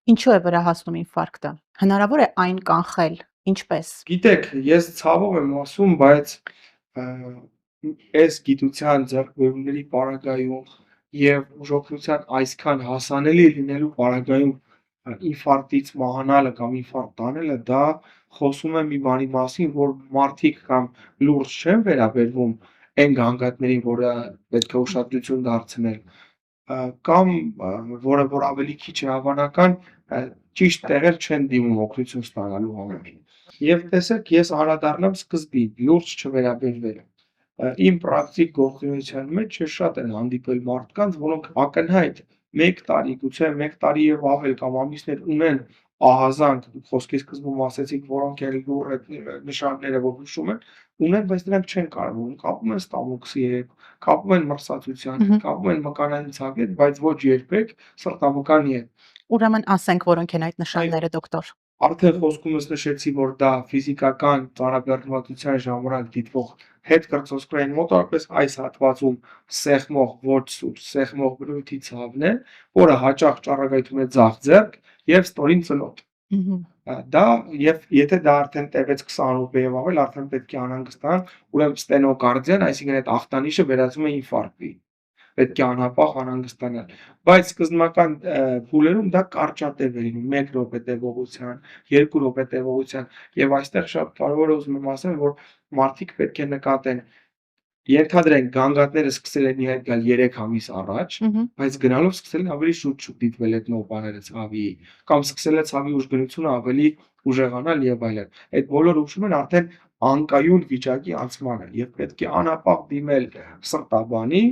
Ինչու է վրա հասնում ինֆարկտը։ Հնարավոր է այն կանխել։ Ինչպես։ Գիտեք, ես ցավով եմ ասում, բայց այս գիտության ձեռքբերումների պարագայում եւ ուժօգնության այսքան հասանելի լինելու պարագայում ինֆարկտից մահանալը կամ ինֆարկտ տանելը դա խոսում է մի բանի մասին, որ մարդիկ կամ լուրջ չեն վերաբերվում այն գանգատներին, որը պետք է ուշադրություն դարձնել, կամ որը որ ավելի քիչ է հավանական, ճիշտ տեղեր չեն դիմում օգնություն ստանալու համար։ Եվ տեսեք, ես անդրադառնամ սկզբին, լուրջ չվերաբերվելը։ Իմ պրակտիկ գործունեության մեջ ես շատ են հանդիպել մարդկանց, որոնք ակնհայտ 1 տարի, գուցե 1 տարի եւ ավել կամ ամիսներ ունեն ահազանգ, խոսքի սկզբում ասեցիք, որոնք էլ լուռ նշանները որ հուշում ունեն, բայց նրանք չեն կարողանում, կապում են ստամոքսի հետ, կապում են մրսածության հետ, կապում են մկանային ցավի հետ, բայց ոչ երբեք սրտամկանի հետ։ Ուրեմն ասենք, որոնք են այդ Այո, նշանները, դոկտոր։ արդեն խոսքումս նշեցի, որ դա ֆիզիկական ծանրաբեռնվածության ժամանակ դիտվող հետկրծոսկրային մոտավորապես այս հատվածում սեղմող ոչ սուր, սեղմող բնույթի ցավն է, որը հաճախ ճառագայթում է ձախ ձեռք եւ ստորին ծնոտ։ Դա եւ եթե դա արդեն տևեց 20 րոպե եւ ավել, արդեն պետք է անհանգստանալ, ուրեմն ստենոկարդիան, այսինքն այդ ախտանիշը վերածվում է ինֆարկտի։ Պետք է անհապաղ անհանգստանալ, բայց սկզբնական փուլերում դա կարճատև է լինում 1 րոպե տևողության, 2 րոպե տևողության եւ այստեղ շատ կարեւոր է ուզում եմ ասել, որ մարդիկ պետք է նկատեն, ենթադրենք գանգատները սկսել են իհայտ գալ 3 ամիս առաջ, բայց գնալով սկսել են ավելի շուտ-շուտ դիտվել այդ նոպաները ցավի, կամ սկսել է ցավի ուժգնությունը ավելի ուժեղանալ եւ այլն։ Այդ բոլորը ուշում են արդեն անկայուն վիճակի անցմանը եւ պետք է անհապաղ դիմել սրտաբանի,